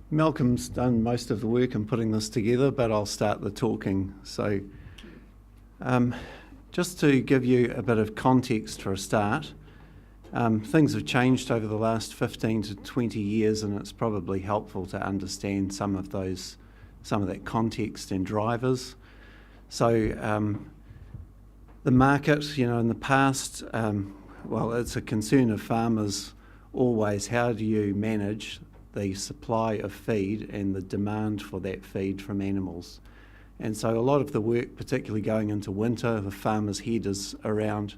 Malcolm's done most of the work in putting this together, but I'll start the talking. So just to give you a bit of context for a start, things have changed over the last 15 to 20 years, and it's probably helpful to understand some of that context and drivers. So the market, in the past, it's a concern of farmers always. How do you manage the supply of feed and the demand for that feed from animals? And so a lot of the work, particularly going into winter, the farmer's head is around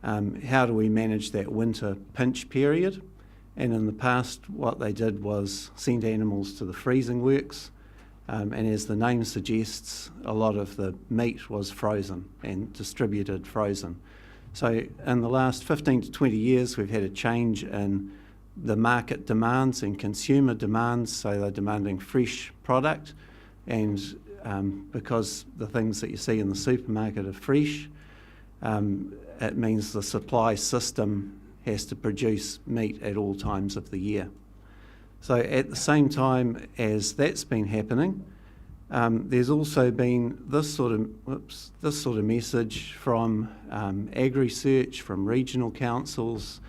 how do we manage that winter pinch period. And in the past, what they did was send animals to the freezing works, and as the name suggests, a lot of the meat was frozen and distributed frozen. So in the last 15 to 20 years, we've had a change in the market demands and consumer demands, so they're demanding fresh product, and because the things that you see in the supermarket are fresh, it means the supply system has to produce meat at all times of the year. So at the same time as that's been happening, there's also been this sort of message from AgResearch, from regional councils,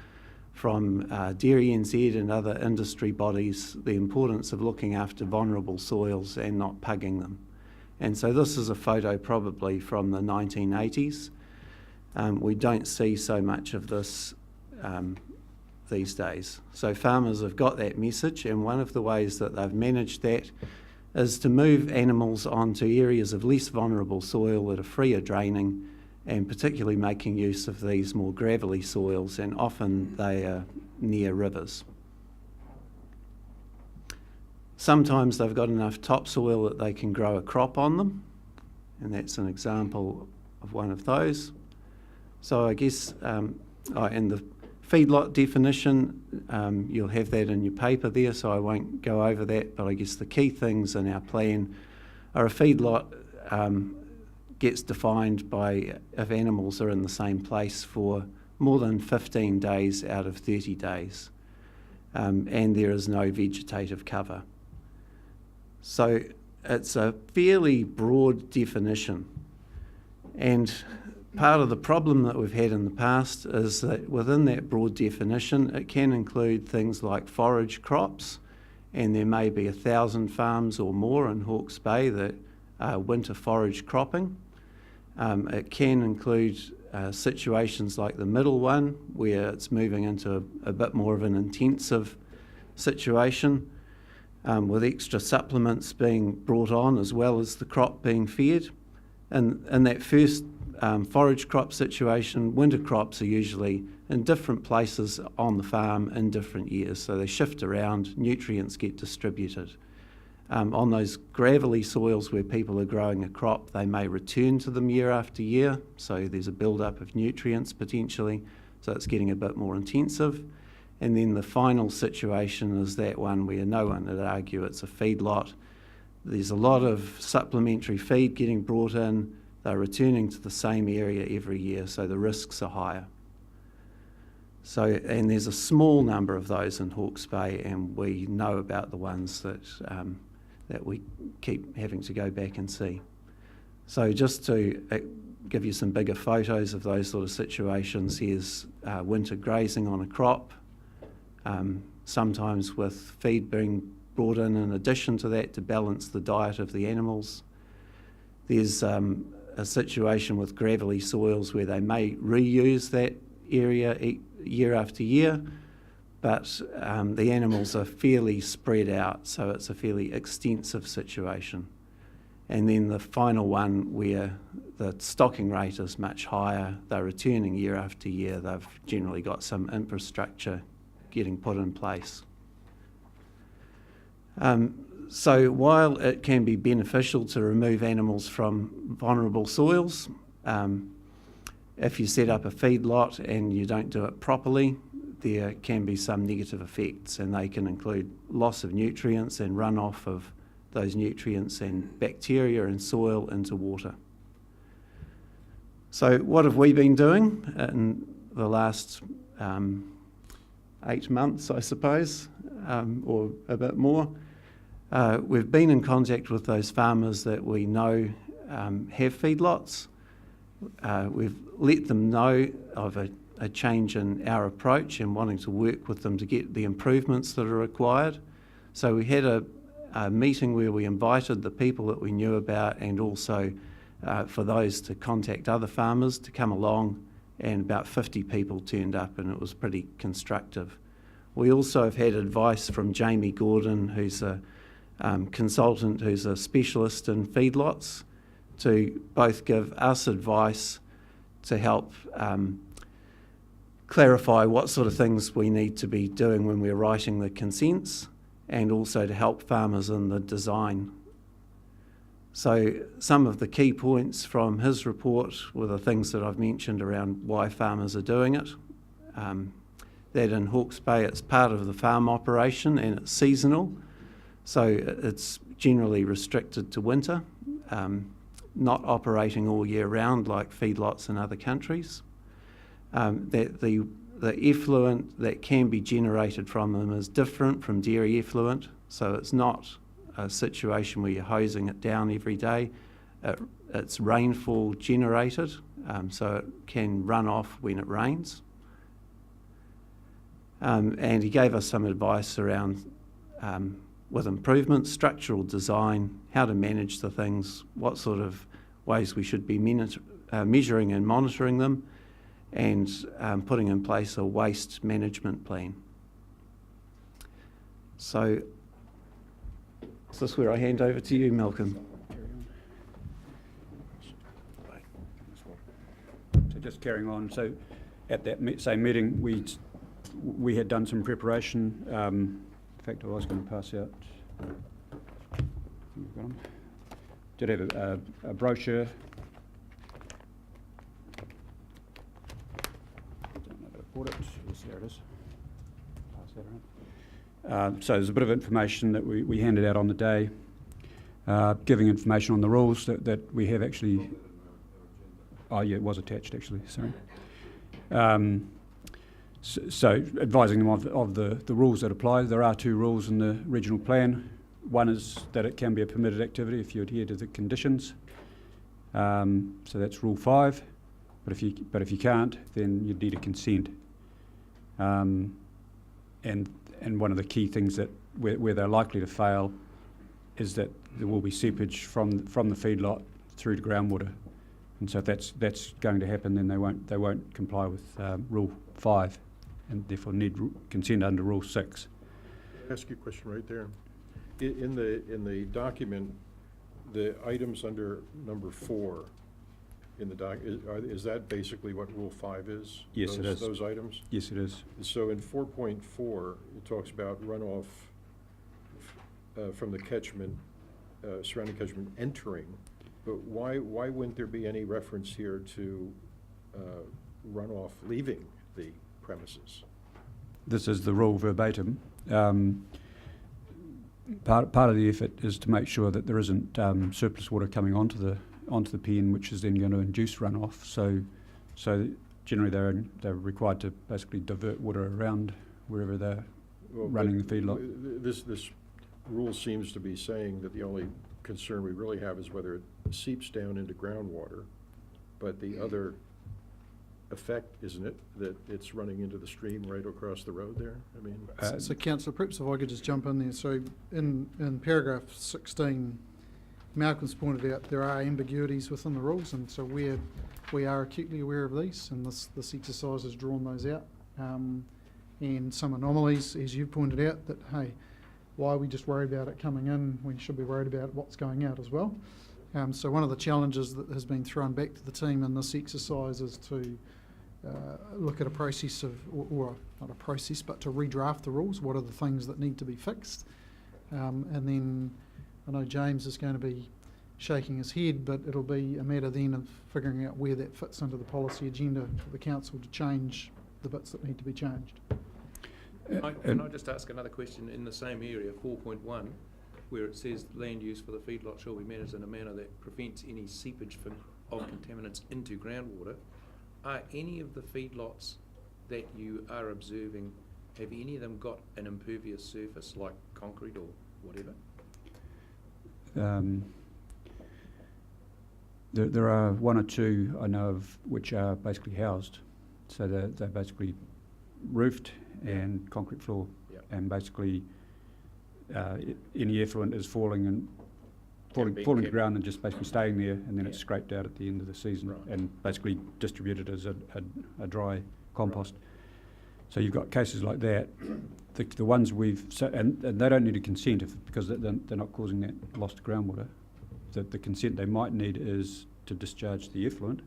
from Dairy NZ and other industry bodies, the importance of looking after vulnerable soils and not pugging them. And so this is a photo probably from the 1980s. We don't see so much of this these days. So farmers have got that message, and one of the ways that they've managed that is to move animals onto areas of less vulnerable soil that are freer draining, and particularly making use of these more gravelly soils, and often they are near rivers. Sometimes they've got enough topsoil that they can grow a crop on them, and that's an example of one of those. So I guess, and the feedlot definition, you'll have that in your paper there, so I won't go over that, but I guess the key things in our plan are a feedlot gets defined by if animals are in the same place for more than 15 days out of 30 days, and there is no vegetative cover. So it's a fairly broad definition, and part of the problem that we've had in the past is that within that broad definition, it can include things like forage crops, and there may be 1,000 farms or more in Hawke's Bay that are winter forage cropping. It can include situations like the middle one, where it's moving into a bit more of an intensive situation, with extra supplements being brought on as well as the crop being fed. And in that first forage crop situation, winter crops are usually in different places on the farm in different years, so they shift around, nutrients get distributed. On those gravelly soils where people are growing a crop, they may return to them year after year, so there's a build-up of nutrients potentially, so it's getting a bit more intensive. And then the final situation is that one where no one would argue it's a feedlot. There's a lot of supplementary feed getting brought in, they're returning to the same area every year, so the risks are higher. So, and there's a small number of those in Hawke's Bay, and we know about the ones that we keep having to go back and see. So just to give you some bigger photos of those sort of situations, here's winter grazing on a crop, sometimes with feed being brought in addition to that to balance the diet of the animals. There's a situation with gravelly soils where they may reuse that area year after year, but the animals are fairly spread out, so it's a fairly extensive situation. And then the final one where the stocking rate is much higher, they're returning year after year, they've generally got some infrastructure getting put in place. So while it can be beneficial to remove animals from vulnerable soils, if you set up a feedlot and you don't do it properly, there can be some negative effects, and they can include loss of nutrients and runoff of those nutrients and bacteria and soil into water. So what have we been doing in the last 8 months, I suppose, or a bit more? We've been in contact with those farmers that we know have feedlots. We've let them know of a change in our approach and wanting to work with them to get the improvements that are required. So we had a meeting where we invited the people that we knew about, and also for those to contact other farmers to come along, and about 50 people turned up, and it was pretty constructive. We also have had advice from Jamie Gordon, who's a consultant who's a specialist in feedlots, to both give us advice to help clarify what sort of things we need to be doing when we're writing the consents, and also to help farmers in the design. So some of the key points from his report were the things that I've mentioned around why farmers are doing it. That in Hawke's Bay it's part of the farm operation and it's seasonal, so it's generally restricted to winter, not operating all year round like feedlots in other countries. That the effluent that can be generated from them is different from dairy effluent, so it's not a situation where you're hosing it down every day. It's rainfall generated, so it can run off when it rains. And he gave us some advice around with improvements, structural design, how to manage the things, what sort of ways we should be measuring and monitoring them, and putting in place a waste management plan. So is this where I hand over to you, Malcolm? So just carrying on, so at that same meeting we had done some preparation. In fact, I was going to pass out, did have a brochure. It. Yes, there it is. Pass that around. So there's a bit of information that we handed out on the day, giving information on the rules that we have actually. Oh yeah, it was attached actually. Sorry. So advising them of the rules that apply. There are 2 rules in the regional plan. One is that it can be a permitted activity if you adhere to the conditions. So that's Rule 5. But if you can't, then you'd need a consent. And one of the key things that where they're likely to fail is that there will be seepage from the feedlot through to groundwater, and so if that's going to happen, then they won't comply with Rule 5, and therefore need consent under Rule 6. I'll ask you a question right there. In the document, the items under number 4 in the doc, is that basically what Rule 5 is? Yes, it is. Those items? Yes, it is. So in 4.4, it talks about runoff from the catchment, surrounding catchment entering, but why wouldn't there be any reference here to runoff leaving the premises? This is the rule verbatim. Part of the effort is to make sure that there isn't surplus water coming onto the pen, which is then going to induce runoff. So generally they're required to basically divert water around wherever they're running the feedlot. This rule seems to be saying that the only concern we really have is whether it seeps down into groundwater, but the other effect, isn't it, that it's running into the stream right across the road there? I mean, so Councillor, perhaps if I could just jump in there. So in paragraph 16, Malcolm's pointed out there are ambiguities within the rules, and so we are acutely aware of these, and this exercise has drawn those out, and some anomalies, as you pointed out, that hey, why are we just worried about it coming in? We should be worried about what's going out as well. So one of the challenges that has been thrown back to the team in this exercise is to look at a process of, or not a process, but to redraft the rules. What are the things that need to be fixed? And then I know James is going to be shaking his head, but it'll be a matter then of figuring out where that fits into the policy agenda for the council to change the bits that need to be changed. Can I just ask another question in the same area, 4.1, where it says land use for the feedlot shall be managed in a manner that prevents any seepage of contaminants into groundwater. Are any of the feedlots that you are observing, have any of them got an impervious surface like concrete or whatever? There are one or two I know of which are basically housed. So they're basically roofed and concrete floor. Yep. And basically any effluent is falling being to kept. ground and just basically staying there, and then it's Yeah. scraped out at the end of the season Right. and basically distributed as a dry compost. So you've got cases like that. The ones and they don't need a consent because they're not causing that loss to groundwater. The consent they might need is to discharge the effluent,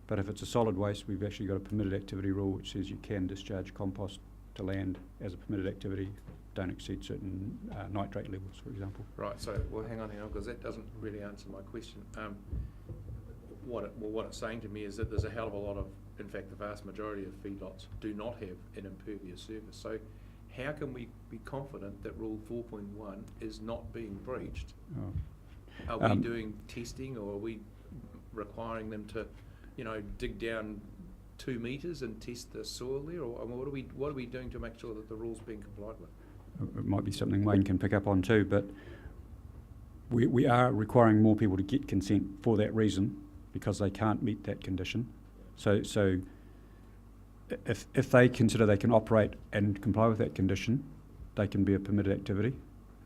but if it's a solid waste, we've actually got a permitted activity rule which says you can discharge compost to land as a permitted activity, don't exceed certain nitrate levels, for example. Right, so, well, hang on, because that doesn't really answer my question. What it's saying to me is that there's a hell of a lot of, in fact, the vast majority of feedlots do not have an impervious surface. So how can we be confident that Rule 4.1 is not being breached? Oh. Are we doing testing, or are we requiring them to, dig down 2 metres and test the soil there? Or what are we doing to make sure that the rule's being complied with? It might be something Wayne can pick up on too, but we are requiring more people to get consent for that reason, because they can't meet that condition. So if they consider they can operate and comply with that condition, they can be a permitted activity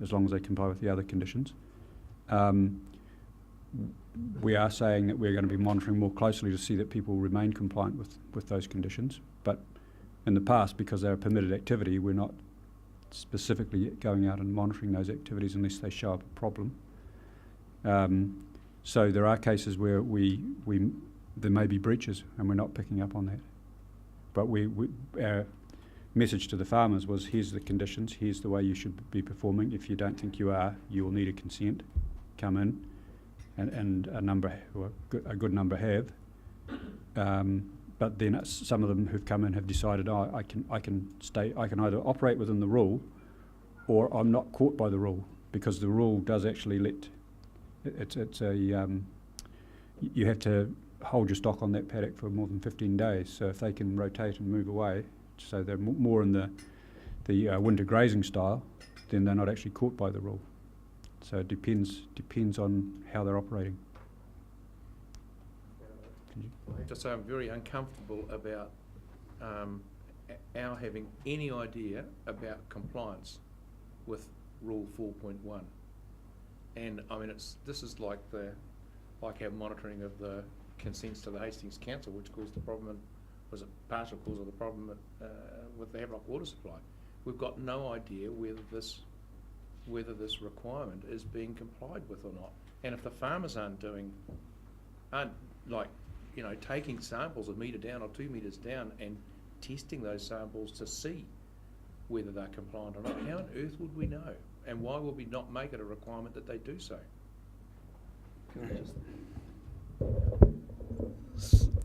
as long as they comply with the other conditions. We are saying that we're going to be monitoring more closely to see that people remain compliant with those conditions, but in the past, because they're a permitted activity, we're not specifically going out and monitoring those activities unless they show up a problem. So there are cases where there may be breaches and we're not picking up on that. But our message to the farmers was, here's the conditions, here's the way you should be performing. If you don't think you are, you will need a consent. Come in, and a good number have. But then some of them who've come in have decided, I can either operate within the rule, or I'm not caught by the rule, because the rule does actually you have to hold your stock on that paddock for more than 15 days. So if they can rotate and move away, so they're more in the winter grazing style, then they're not actually caught by the rule. So it depends on how they're operating. I have to say I'm very uncomfortable about our having any idea about compliance with Rule 4.1. And I mean, this is like our monitoring of the consents to the Hastings Council, which caused the problem, was a partial cause of the problem with the Havelock water supply. We've got no idea whether this requirement is being complied with or not. And if the farmers aren't taking samples a metre down or 2 metres down and testing those samples to see whether they're compliant or not, how on earth would we know? And why would we not make it a requirement that they do so?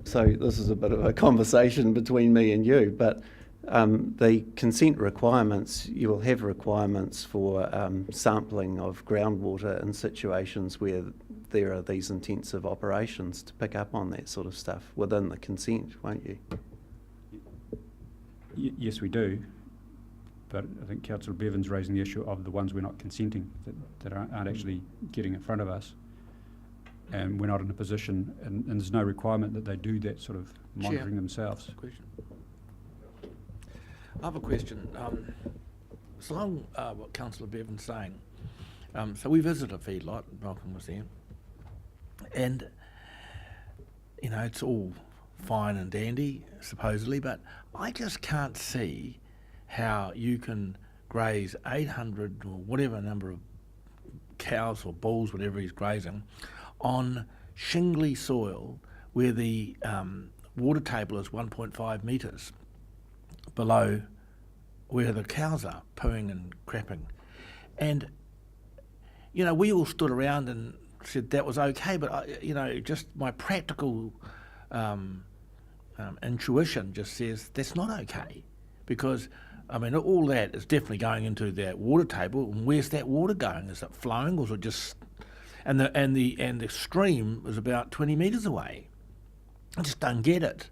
So this is a bit of a conversation between me and you, but the consent requirements, you will have requirements for sampling of groundwater in situations where there are these intensive operations to pick up on that sort of stuff within the consent, won't you? Yes, we do. But I think Councillor Bevan's raising the issue of the ones we're not consenting, that aren't actually getting in front of us. And we're not in a position, and there's no requirement that they do that sort of monitoring themselves. Question. I have a question. So along what Councillor Bevan's saying, so we visited a feedlot, Malcolm was there, and it's all fine and dandy, supposedly, but I just can't see how you can graze 800 or whatever number of cows or bulls, whatever he's grazing, on shingly soil where the water table is 1.5 metres below where the cows are pooing and crapping. And, we all stood around and said that was okay, but, just my practical intuition just says that's not okay, because all that is definitely going into that water table. And where's that water going? Is it flowing, or is it just? And the stream is about 20 metres away. I just don't get it.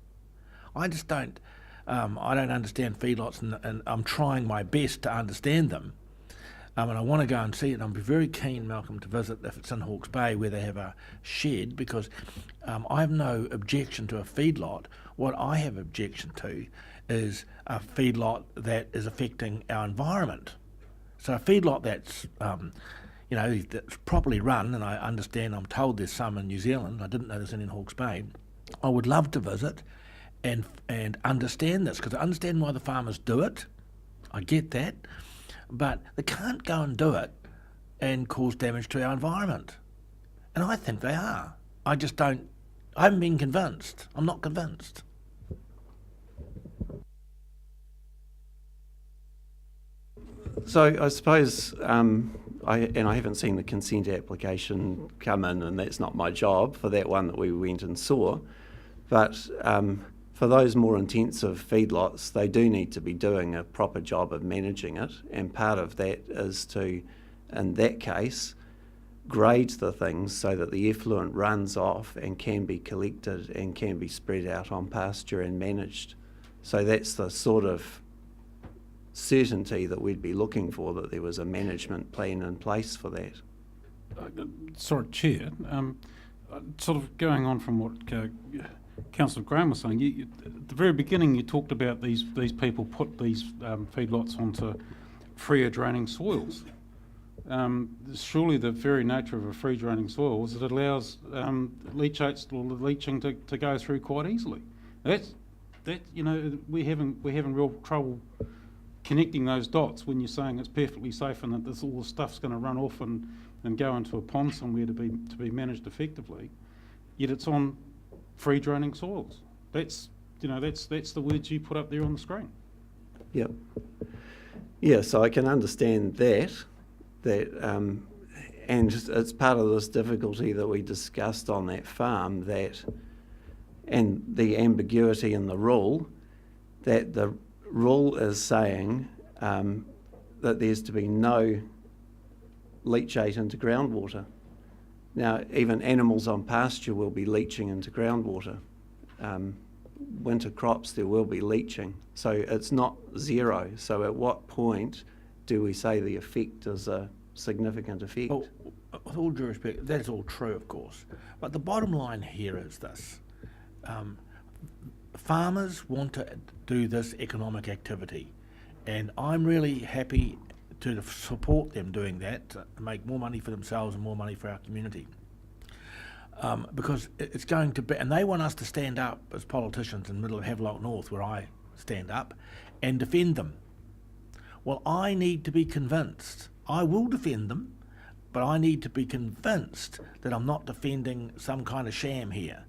I just don't. I don't understand feedlots, and I'm trying my best to understand them. And I want to go and see it. And I'd be very keen, Malcolm, to visit if it's in Hawke's Bay where they have a shed, because I have no objection to a feedlot. What I have objection to is a feedlot that is affecting our environment. So a feedlot that's, that's properly run, and I understand, I'm told there's some in New Zealand, I didn't know there's any in Hawke's Bay. I would love to visit and understand this, because I understand why the farmers do it. I get that. But they can't go and do it and cause damage to our environment. And I think they are. I haven't been convinced. I'm not convinced. So I suppose, I haven't seen the consent application come in, and that's not my job for that one that we went and saw. But for those more intensive feedlots, they do need to be doing a proper job of managing it, and part of that is to, in that case, grade the things so that the effluent runs off and can be collected and can be spread out on pasture and managed. So that's the sort of certainty that we'd be looking for, that there was a management plan in place for that. Sorry, Chair. Sort of going on from what Councillor Graham was saying, at the very beginning you talked about these people put these feedlots onto freer draining soils. Surely the very nature of a free draining soil is that it allows leachates or the leaching to go through quite easily. We're having real trouble connecting those dots when you're saying it's perfectly safe and that all the stuff's going to run off and go into a pond somewhere to be managed effectively. Yet it's on free draining soils. That's the words you put up there on the screen. Yep. Yeah, so I can understand that, and it's part of this difficulty that we discussed on that farm, and the ambiguity in the rule, that the rule is saying that there's to be no leachate into groundwater. Now, even animals on pasture will be leaching into groundwater. Winter crops, there will be leaching. So it's not zero. So at what point do we say the effect is a significant effect? Well, with all due respect, that's all true, of course. But the bottom line here is this. Farmers want to do this economic activity, and I'm really happy to support them doing that, to make more money for themselves and more money for our community. Because it's going to be, and they want us to stand up as politicians in the middle of Havelock North, where I stand up, and defend them. Well, I need to be convinced. I will defend them, but I need to be convinced that I'm not defending some kind of sham here.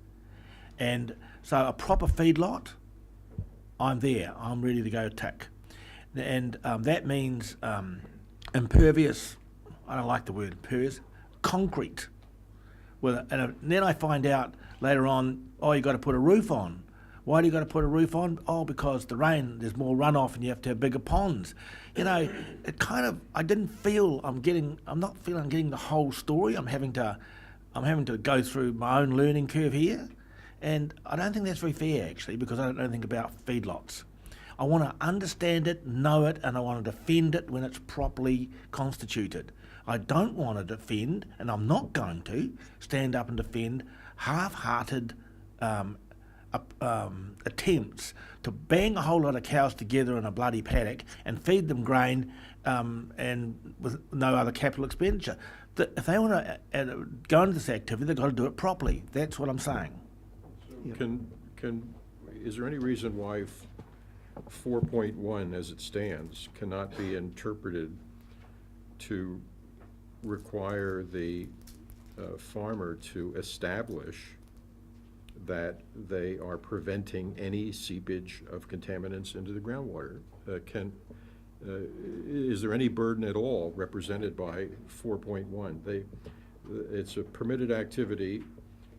And so a proper feedlot, I'm there. I'm ready to go tick. And that means impervious, I don't like the word impervious, concrete. And then I find out later on, you got to put a roof on. Why do you got to put a roof on? Oh, because the rain, there's more runoff and you have to have bigger ponds. It kind of, I'm not feeling I'm getting the whole story. I'm having to go through my own learning curve here. And I don't think that's very fair, actually, because I don't know anything about feedlots. I want to understand it, know it, and I want to defend it when it's properly constituted. I don't want to defend, and I'm not going to, stand up and defend half-hearted attempts to bang a whole lot of cows together in a bloody paddock and feed them grain and with no other capital expenditure. If they want to go into this activity, they've got to do it properly. That's what I'm saying. Is there any reason why 4.1 as it stands cannot be interpreted to require the farmer to establish that they are preventing any seepage of contaminants into the groundwater? Is there any burden at all represented by 4.1? It's a permitted activity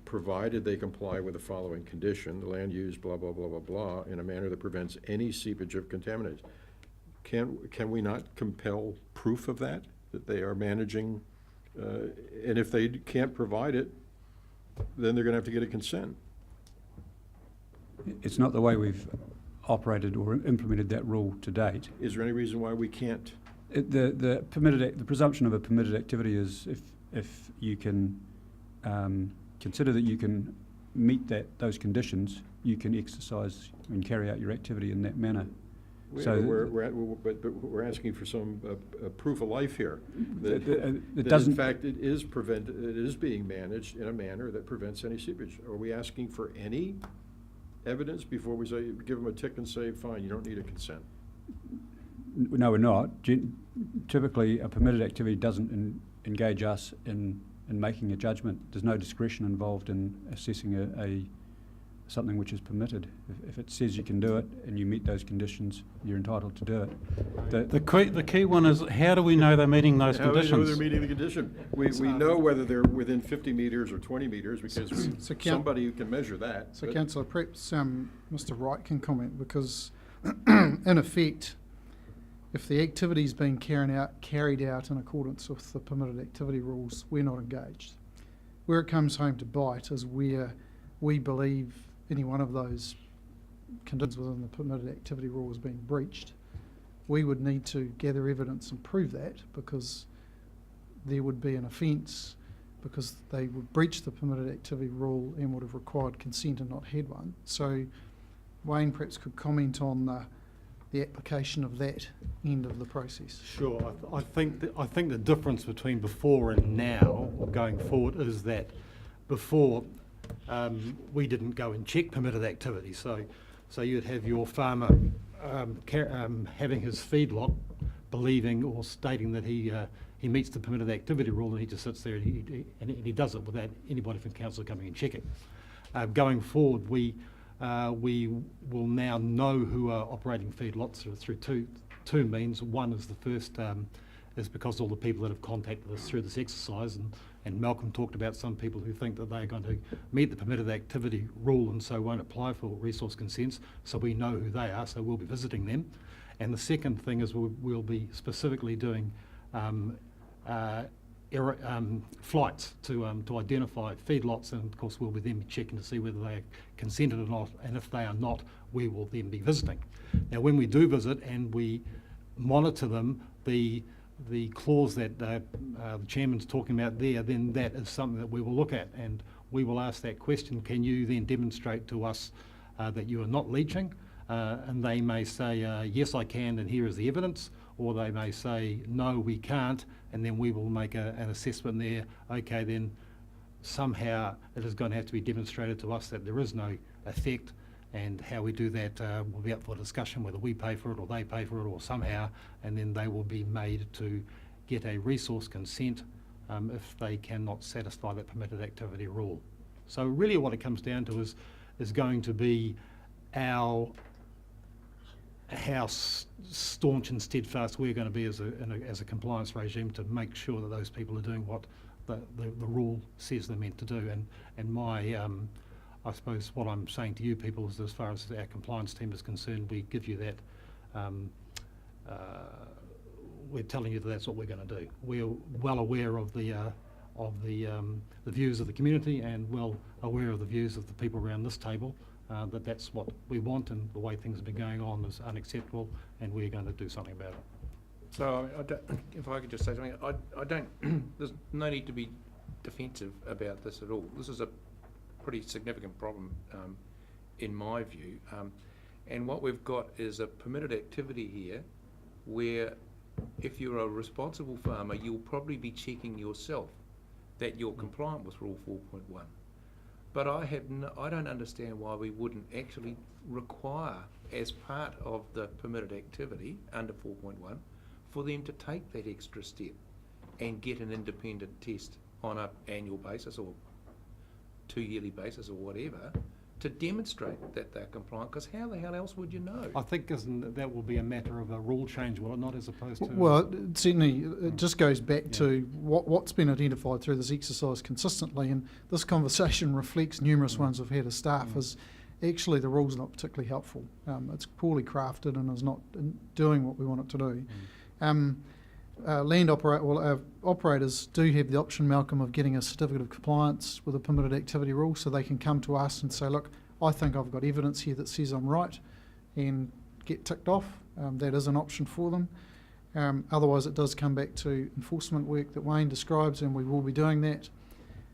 provided they comply with the following condition: the land use, blah, blah, blah, blah, blah, in a manner that prevents any seepage of contaminants. Can we not compel proof of that they are managing? And if they can't provide it, then they're going to have to get a consent. It's not the way we've operated or implemented that rule to date. Is there any reason why we can't The presumption of a permitted activity is if you can consider that you can meet those conditions, you can exercise and carry out your activity in that manner. So But we're asking for some proof of life here. That it in doesn't. fact, it is being managed in a manner that prevents any seepage. Are we asking for any evidence before we say, give them a tick and say, fine, you don't need a consent? No, we're not. Typically, a permitted activity doesn't engage us in making a judgment. There's no discretion involved in assessing something which is permitted. If it says you can do it and you meet those conditions, you're entitled to do it. The key one is, how do we know they're meeting those How do we know conditions? they're meeting the condition? We know whether they're within 50 meters or 20 meters because somebody who can measure that. So but- councillor, perhaps Mr Wright can comment, because in effect, if the activity's been carried out in accordance with the permitted activity rules, we're not engaged. Where it comes home to bite is where we believe any one of those conditions within the permitted activity rule has been breached. We would need to gather evidence and prove that, because there would be an offence, because they would breach the permitted activity rule and would have required consent and not had one. So Wayne perhaps could comment on the application of that end of the process. Sure. I think the difference between before and now, or going forward, is that before we didn't go and check permitted activity. So you'd have your farmer having his feedlot, believing or stating that he meets the permitted activity rule, and he just sits there and he does it without anybody from council coming and checking. Going forward, we will now know who are operating feedlots through two means. One is the first is because all the people that have contacted us through this exercise, and Malcolm talked about some people who think that they're going to meet the permitted activity rule and so won't apply for resource consents, so we know who they are, so we'll be visiting them. And the second thing is we'll be specifically doing flights to identify feedlots, and of course we'll be then checking to see whether they are consented or not, and if they are not, we will then be visiting. Now when we do visit and we monitor them, the clause that the chairman's talking about there, then that is something that we will look at, and we will ask that question: can you then demonstrate to us that you are not leaching? And they may say, yes I can, and here is the evidence, or they may say, no we can't, and then we will make an assessment there. Okay, then somehow it is going to have to be demonstrated to us that there is no effect, and how we do that will be up for discussion, whether we pay for it or they pay for it or somehow, and then they will be made to get a resource consent if they cannot satisfy that permitted activity rule. So really what it comes down to is going to be how staunch and steadfast we're going to be as a compliance regime to make sure that those people are doing what the rule says they're meant to do. And my I suppose what I'm saying to you people is, as far as our compliance team is concerned, we give you that. We're telling you that that's what we're going to do. We're well aware of the views of the community, and well aware of the views of the people around this table. That's what we want, and the way things have been going on is unacceptable, and we're going to do something about it. So if I could just say something, I don't, there's no need to be defensive about this at all. This is a pretty significant problem in my view, and what we've got is a permitted activity here where if you're a responsible farmer, you'll probably be checking yourself that you're compliant with Rule 4.1. But I don't understand why we wouldn't actually require, as part of the permitted activity under 4.1, for them to take that extra step and get an independent test on an annual basis or 2-yearly basis or whatever, to demonstrate that they're compliant, because how the hell else would you know? I think that will be a matter of a rule change, will it not, as opposed to... Well, certainly it just goes back to what's been identified through this exercise consistently, and this conversation reflects numerous ones we've had as staff, is actually the rule's not particularly helpful. It's poorly crafted and is not doing what we want it to do. Operators do have the option, Malcolm, of getting a certificate of compliance with a permitted activity rule, so they can come to us and say, look, I think I've got evidence here that says I'm right, and get ticked off. That is an option for them. Otherwise, it does come back to enforcement work that Wayne describes, and we will be doing that.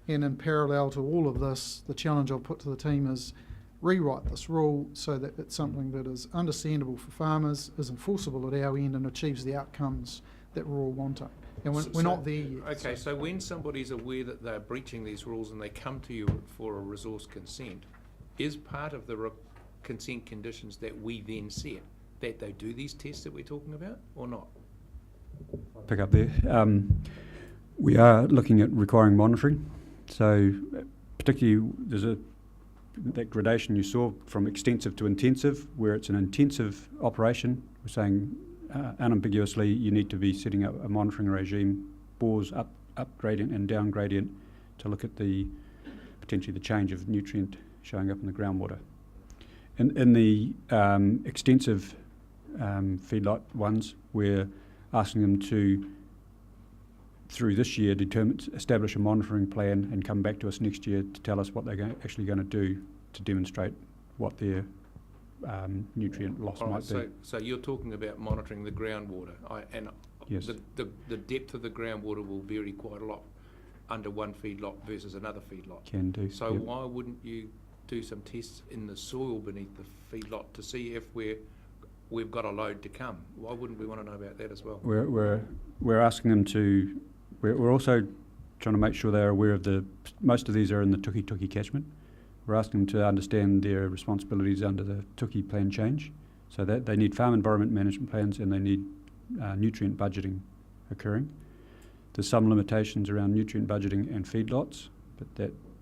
And in parallel to all of this, the challenge I'll put to the team is rewrite this rule so that it's something that is understandable for farmers, is enforceable at our end, and achieves the outcomes that we're all wanting. And we're not there yet. Okay, so when somebody's aware that they're breaching these rules and they come to you for a resource consent, is part of the consent conditions that we then set that they do these tests that we're talking about, or not? Pick up there. We are looking at requiring monitoring. So particularly there's that gradation you saw from extensive to intensive, where it's an intensive operation. We're saying unambiguously you need to be setting up a monitoring regime, bores up gradient and down gradient, to look at potentially the change of nutrient showing up in the groundwater. In the extensive feedlot ones, we're asking them to, through this year, establish a monitoring plan and come back to us next year to tell us what they're actually going to do to demonstrate what their nutrient loss might be. So you're talking about monitoring the groundwater, Yes. The depth of the groundwater will vary quite a lot under one feedlot versus another feedlot. Can do. So yep. why wouldn't you do some tests in the soil beneath the feedlot to see if we've got a load to come? Why wouldn't we want to know about that as well? We're asking them to. We're also trying to make sure they're aware of most of these are in the Tuki catchment. We're asking them to understand their responsibilities under the Tuki plan change, so that they need farm environment management plans and they need nutrient budgeting occurring. There's some limitations around nutrient budgeting and feedlots,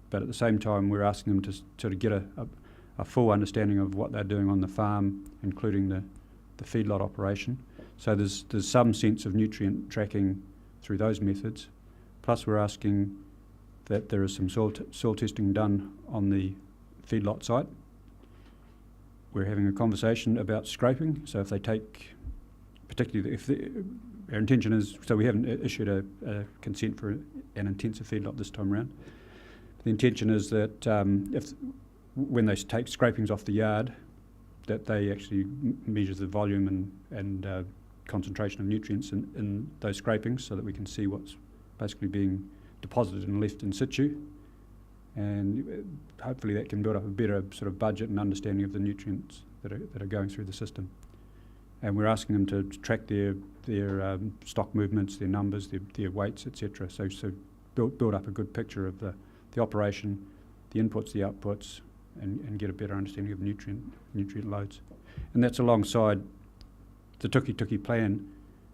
but at the same time we're asking them to sort of get a full understanding of what they're doing on the farm, including the feedlot operation. So there's some sense of nutrient tracking through those methods. Plus we're asking that there is some soil testing done on the feedlot site. We're having a conversation about scraping. So if they take, particularly our intention is, so we haven't issued a consent for an intensive feedlot this time around. The intention is that when they take scrapings off the yard, that they actually measure the volume and concentration of nutrients in those scrapings, so that we can see what's basically being deposited and left in situ, and hopefully that can build up a better sort of budget and understanding of the nutrients that are going through the system. And we're asking them to track their stock movements, their numbers, their weights, etc. So build up a good picture of the operation, the inputs, the outputs, and get a better understanding of nutrient loads. And that's alongside the Tuki plan,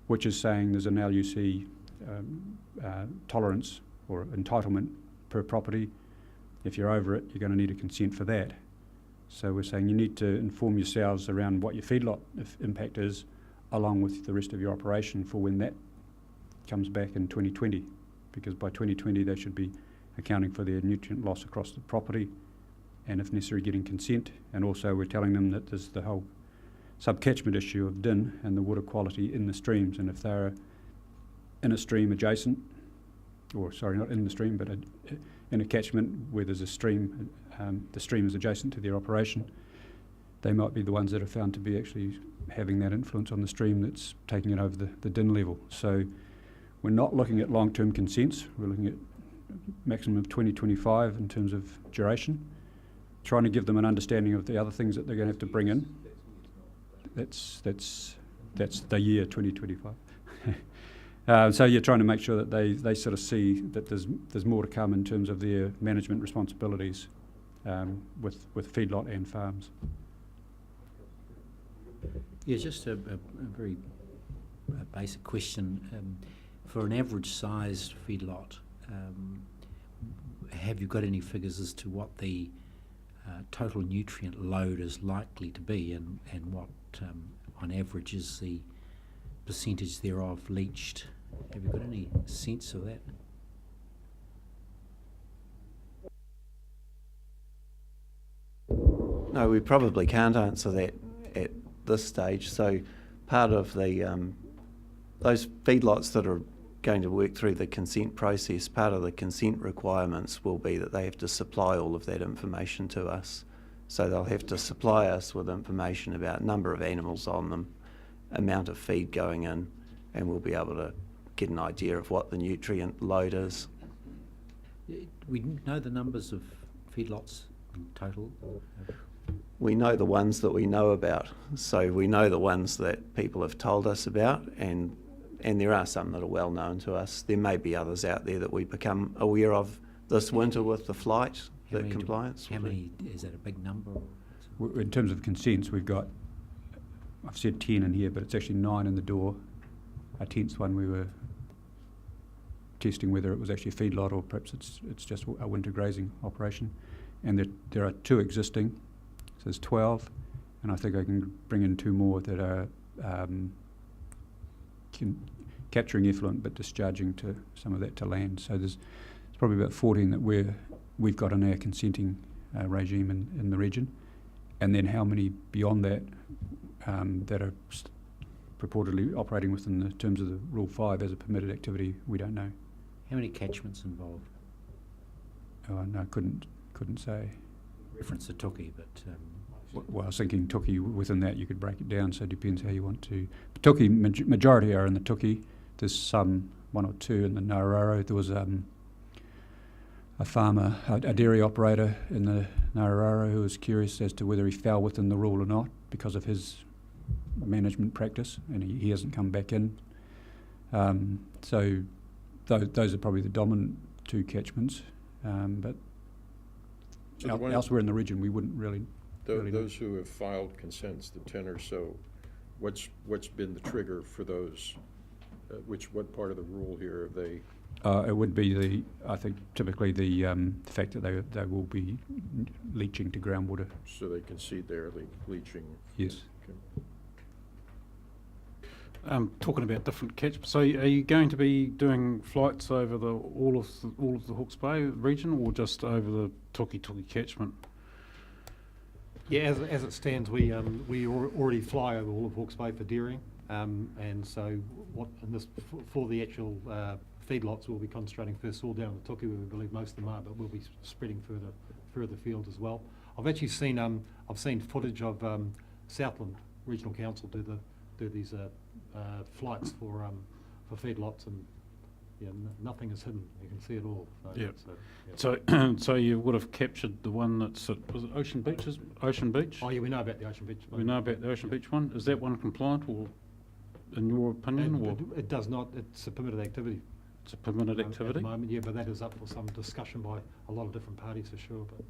which is saying there's an LUC tolerance or entitlement per property. If you're over it, you're going to need a consent for that. So we're saying you need to inform yourselves around what your feedlot impact is, along with the rest of your operation, for when that comes back in 2020, because by 2020 they should be accounting for their nutrient loss across the property, and if necessary getting consent. And also we're telling them that there's the whole sub-catchment issue of DIN and the water quality in the streams, and if they're in a stream adjacent, or sorry, not in the stream, but in a catchment where there's a stream, the stream is adjacent to their operation, they might be the ones that are found to be actually having that influence on the stream that's taking it over the DIN level. So we're not looking at long-term consents, we're looking at maximum of 2025 in terms of duration, trying to give them an understanding of the other things that they're going to have to bring in. That's the year 2025. So you're trying to make sure that they sort of see that there's more to come in terms of their management responsibilities with feedlot and farms. Yeah, just a very basic question. For an average sized feedlot, have you got any figures as to what the total nutrient load is likely to be, and what on average is the percentage thereof leached? Have you got any sense of that? No, we probably can't answer that at this stage. So part of the those feedlots that are going to work through the consent process, part of the consent requirements will be that they have to supply all of that information to us. So they'll have to supply us with information about number of animals on them, amount of feed going in, and we'll be able to get an idea of what the nutrient load is. We know the numbers of feedlots in total. We know the ones that we know about, so we know the ones that people have told us about, and there are some that are well known to us. There may be others out there that we become aware of this winter with the flight, How the many compliance. How many, is that a big number? In terms of consents, we've got, I've said 10 in here, but it's actually 9 in the door. Our 10th one, we were testing whether it was actually a feedlot or perhaps it's just a winter grazing operation. And there are 2 existing, so there's 12, and I think I can bring in 2 more that are capturing effluent but discharging to some of that to land. So there's probably about 14 that we've got in our consenting regime in the region, and then how many beyond that that are purportedly operating within the terms of the Rule 5 as a permitted activity, we don't know. How many catchments involved? Oh, no, couldn't say. Reference to Tookie, but Well, I was thinking Tookie, within that you could break it down, so it depends how you want to. But Tookie, majority are in the Tookie. There's some, 1 or 2 in the Narararo. There was a farmer, a dairy operator in the Narararo who was curious as to whether he fell within the rule or not because of his management practice, and he hasn't come back in. So those are probably the dominant 2 catchments, but So the elsewhere in the region we wouldn't really know. Those who have filed consents, the 10 or so, what's been the trigger for those? What part of the rule here have they? It would be I think typically the fact that they will be leaching to groundwater. So they concede they're leaching? Yes. Okay. Talking about different catchments, so are you going to be doing flights over all of the Hawke's Bay region, or just over the Tookie catchment? Yeah, as it stands, we already fly over all of Hawke's Bay for dairying, and so for the actual feedlots, we'll be concentrating first of all down in the Tookie, where we believe most of them are, but we'll be spreading further field as well. I've actually seen footage of Southland Regional Council do these flights for feedlots, and nothing is hidden. You can see it all. So you would have captured the one that's at, was it Ocean Beach? Oh yeah, we know about the Ocean Beach. We know about the Ocean Beach one. Is that one compliant, or in your opinion, or It does not. It's a permitted activity. it's a permitted At activity? the moment, yeah, but that is up for some discussion by a lot of different parties for sure. But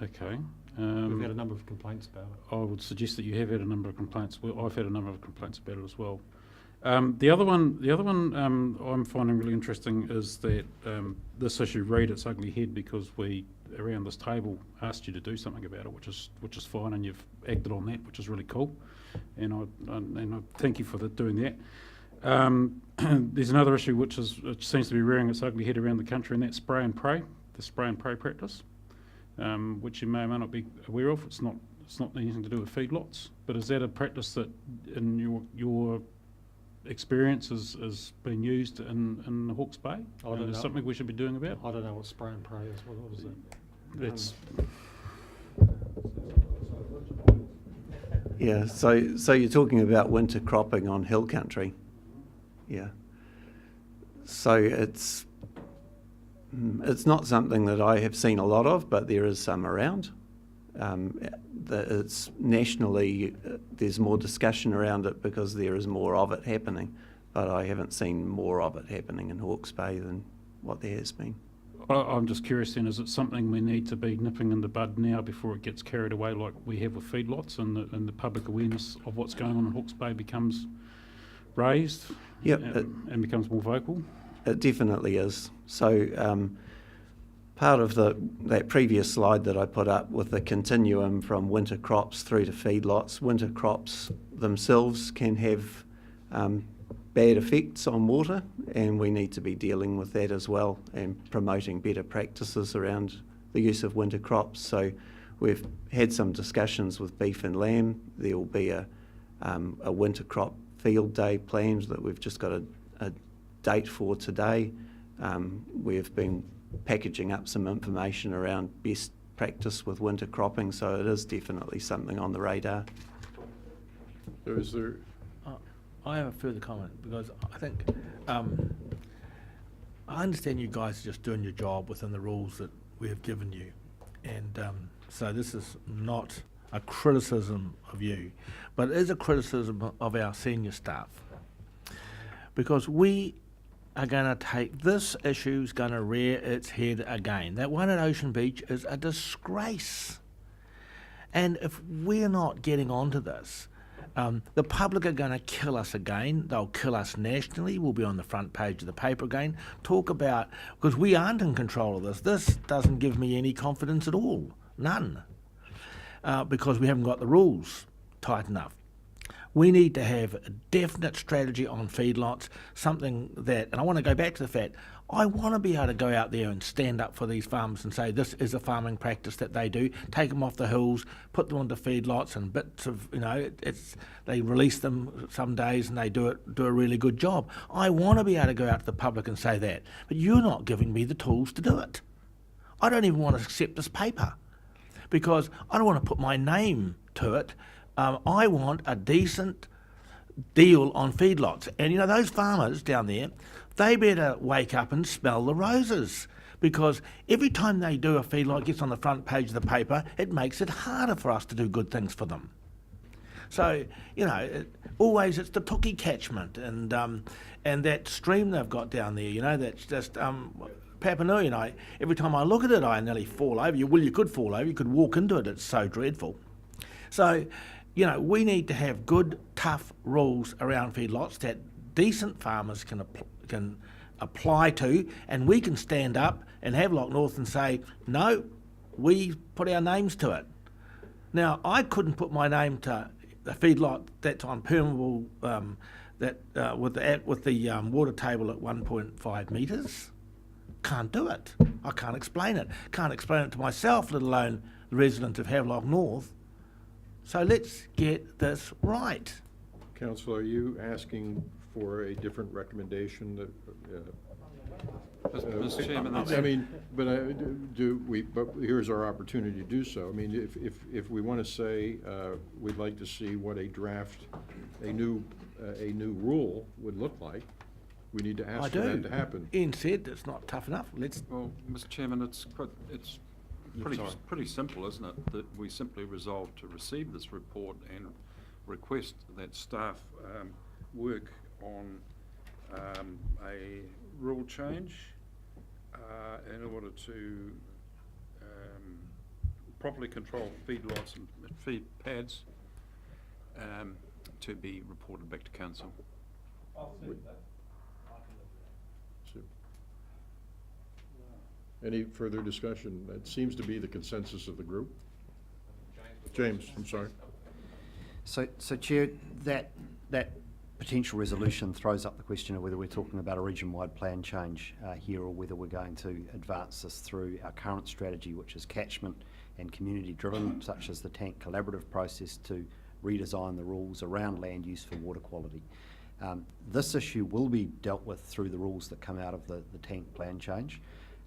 Okay. we've had a number of complaints about it. I would suggest that you have had a number of complaints. Well, I've had a number of complaints about it as well. The other one I'm finding really interesting is that this issue reared its ugly head because we, around this table, asked you to do something about it, which is fine, and you've acted on that, which is really cool, and I thank you for doing that. There's another issue which seems to be rearing its ugly head around the country, and that's spray and pray, the spray and pray practice, which you may or may not be aware of. It's not anything to do with feedlots, but is that a practice that, in your experience, is being used in Hawke's Bay? I don't Is know. something we should be doing about? I don't know what spray and pray is. What is it? That's Yeah, so you're talking about winter cropping on hill country. Yeah. So it's not something that I have seen a lot of, but there is some around. It's nationally, there's more discussion around it because there is more of it happening, but I haven't seen more of it happening in Hawke's Bay than what there has been. I'm just curious then, is it something we need to be nipping in the bud now before it gets carried away like we have with feedlots, and the public awareness of what's going on in Hawke's Bay becomes raised? Yep, and becomes more vocal? It definitely is. So part of that previous slide that I put up with the continuum from winter crops through to feedlots, winter crops themselves can have bad effects on water, and we need to be dealing with that as well and promoting better practices around the use of winter crops. So we've had some discussions with beef and lamb. There will be a winter crop field day planned that we've just got a date for today. We've been packaging up some information around best practice with winter cropping, so it is definitely something on the radar. So is there, I have a further comment, because I think, I understand you guys are just doing your job within the rules that we have given you. And so this is not a criticism of you, but it is a criticism of our senior staff. Because we are going to take, this issue is going to rear its head again. That one at Ocean Beach is a disgrace. And if we're not getting onto this, the public are going to kill us again. They'll kill us nationally. We'll be on the front page of the paper again. Talk about, because we aren't in control of this. This doesn't give me any confidence at all. None. Because we haven't got the rules tight enough. We need to have a definite strategy on feedlots, something that, and I want to go back to the fact, I want to be able to go out there and stand up for these farmers and say this is a farming practice that they do, take them off the hills, put them onto feedlots and bits of, they release them some days and they do a really good job. I want to be able to go out to the public and say that, but you're not giving me the tools to do it. I don't even want to accept this paper because I don't want to put my name to it. I want a decent deal on feedlots. And those farmers down there, they better wake up and smell the roses, because every time they do a feedlot, gets on the front page of the paper, it makes it harder for us to do good things for them. So, always it's the Tuki catchment and that stream they've got down there, that's just Papanui, every time I look at it, I nearly fall over. You could fall over, you could walk into it, it's so dreadful. So, we need to have good, tough rules around feedlots that decent farmers can apply to, and we can stand up and have Loch North and say, no, we put our names to it. Now, I couldn't put my name to a feedlot that's on permeable, with the water table at 1.5 metres. Can't do it. I can't explain it. Can't explain it to myself, let alone the resident of Havelock North. So let's get this right. Councillor, are you asking for a different recommendation that? Mr. Chairman, but here's our opportunity to do so. I mean, if we want to say we'd like to see what a new rule would look like, we need to ask for that to happen. Ian said it's not tough enough. Well, Mr. Chairman, it's pretty simple, isn't it? That we simply resolve to receive this report and request that staff work on a rule change in order to properly control feedlots and feed pads to be reported back to council. Any further discussion? That seems to be the consensus of the group. James, I'm sorry. So Chair, that potential resolution throws up the question of whether we're talking about a region-wide plan change here, or whether we're going to advance this through our current strategy, which is catchment and community-driven, such as the tank collaborative process, to redesign the rules around land use for water quality. This issue will be dealt with through the rules that come out of the tank plan change.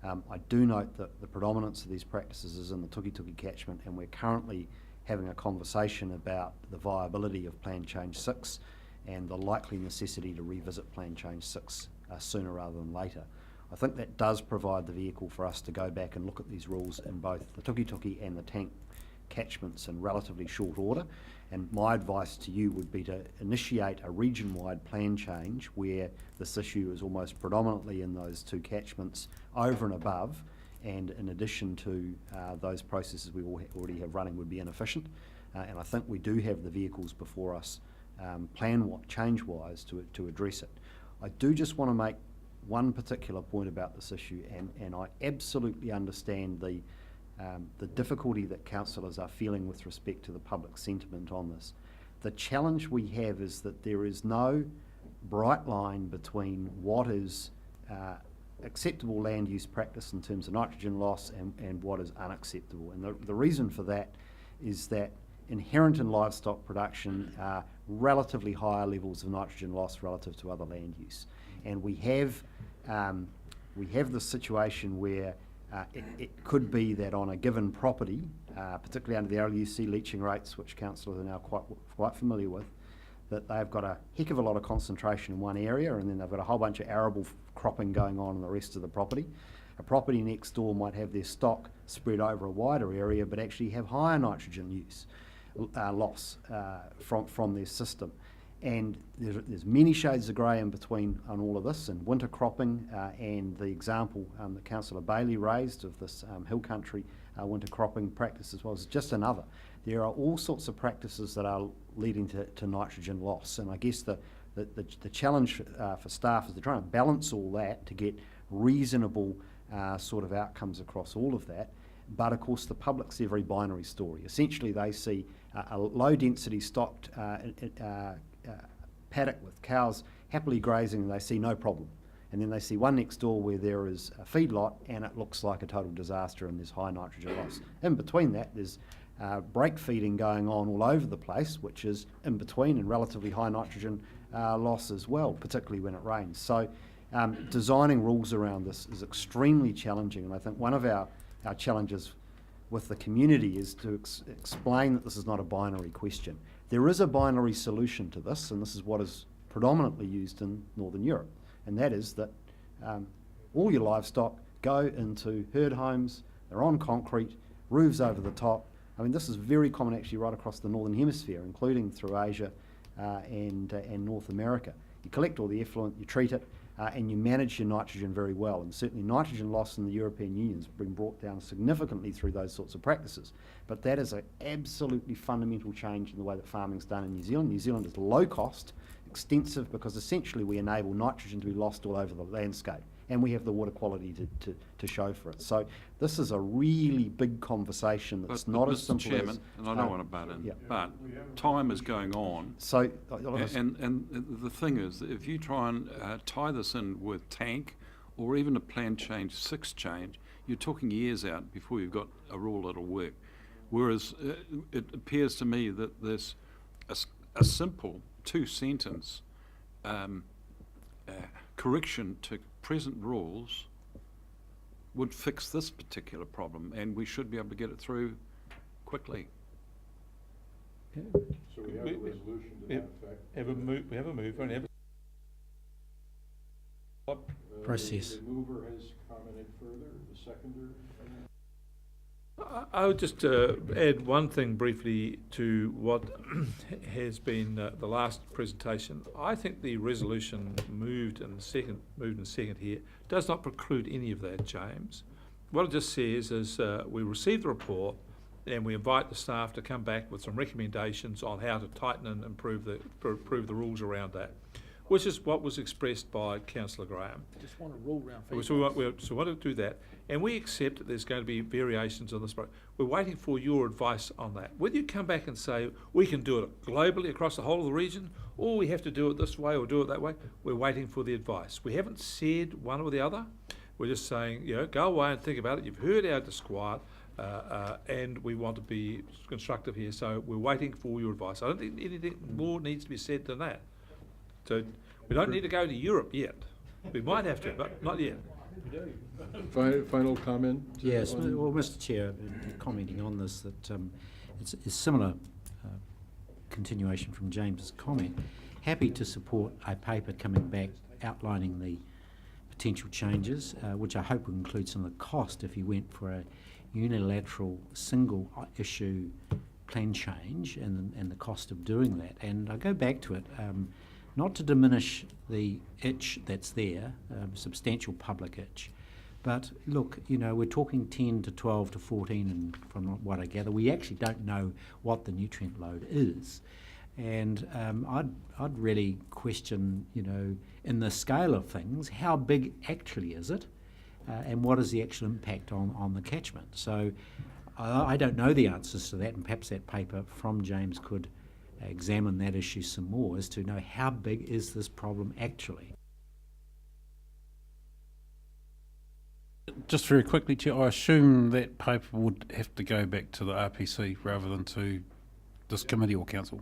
I do note that the predominance of these practices is in the Tuki catchment, and we're currently having a conversation about the viability of Plan Change 6 and the likely necessity to revisit Plan Change 6 sooner rather than later. I think that does provide the vehicle for us to go back and look at these rules in both the Tuki and the tank catchments in relatively short order. And my advice to you would be to initiate a region-wide plan change where this issue is almost predominantly in those two catchments over and above, and in addition to those processes we already have running would be inefficient. And I think we do have the vehicles before us change-wise to address it. I do just want to make one particular point about this issue, and I absolutely understand the difficulty that councillors are feeling with respect to the public sentiment on this. The challenge we have is that there is no bright line between what is acceptable land use practice in terms of nitrogen loss and what is unacceptable. And the reason for that is that inherent in livestock production are relatively higher levels of nitrogen loss relative to other land use. And we have this situation where it could be that on a given property, particularly under the LUC leaching rates, which councillors are now quite familiar with, that they've got a heck of a lot of concentration in one area, and then they've got a whole bunch of arable cropping going on in the rest of the property. A property next door might have their stock spread over a wider area, but actually have higher nitrogen use loss from their system. And there's many shades of grey in between on all of this, and winter cropping and the example that Councillor Bailey raised of this hill country winter cropping practice as well is just another. There are all sorts of practices that are leading to nitrogen loss, and I guess the challenge for staff is to try and balance all that to get reasonable sort of outcomes across all of that. But of course the public see a very binary story. Essentially they see a low density stocked paddock with cows happily grazing and they see no problem. And then they see one next door where there is a feedlot and it looks like a total disaster and there's high nitrogen loss. In between that there's break feeding going on all over the place, which is in between and relatively high nitrogen loss as well, particularly when it rains. So designing rules around this is extremely challenging, and I think one of our challenges with the community is to explain that this is not a binary question. There is a binary solution to this, and this is what is predominantly used in Northern Europe, and that is that all your livestock go into herd homes, they're on concrete, roofs over the top. I mean, this is very common actually right across the Northern Hemisphere, including through Asia and North America. You collect all the effluent, you treat it, and you manage your nitrogen very well. And certainly nitrogen loss in the European Union has been brought down significantly through those sorts of practices. But that is an absolutely fundamental change in the way that farming's done in New Zealand. New Zealand is low cost, extensive, because essentially we enable nitrogen to be lost all over the landscape. And we have the water quality to show for it. So this is a really big conversation that's But not as Mr. simple Chairman, as... and I don't want to butt in, yeah. but time is going on. So, And the thing is, that if you try and tie this in with tank or even a plan change 6 change, you're talking years out before you've got a rule that'll work. Whereas it appears to me that there's a simple 2-sentence correction to present rules would fix this particular problem, and we should be able to get it through quickly. So we have a resolution to that effect. We have a mover and Process. The mover has commented further, the seconder. I would just add one thing briefly to what has been the last presentation. I think the resolution moved in second here does not preclude any of that, James. What it just says is we received the report and we invite the staff to come back with some recommendations on how to tighten and improve the rules around that, which is what was expressed by Councillor Graham. Just want to rule around feedlots. So we want to do that, and we accept that there's going to be variations on this. We're waiting for your advice on that. Whether you come back and say we can do it globally across the whole of the region, or we have to do it this way or do it that way, we're waiting for the advice. We haven't said one or the other. We're just saying, go away and think about it. You've heard our disquiet, and we want to be constructive here. So we're waiting for your advice. I don't think anything more needs to be said than that. So we don't need to go to Europe yet. We might have to, but not yet. Final comment? Yes, well, Mr. Chair, commenting on this, that it's a similar continuation from James's comment. Happy to support a paper coming back outlining the potential changes, which I hope will include some of the cost if you went for a unilateral single issue plan change and the cost of doing that. And I go back to it, not to diminish the itch that's there, substantial public itch, but look, we're talking 10 to 12 to 14, and from what I gather, we actually don't know what the nutrient load is. And I'd really question, in the scale of things, how big actually is it, and what is the actual impact on the catchment? So I don't know the answers to that, and perhaps that paper from James could examine that issue some more as to know how big is this problem actually. Just very quickly, Chair, I assume that paper would have to go back to the RPC rather than to this committee or council.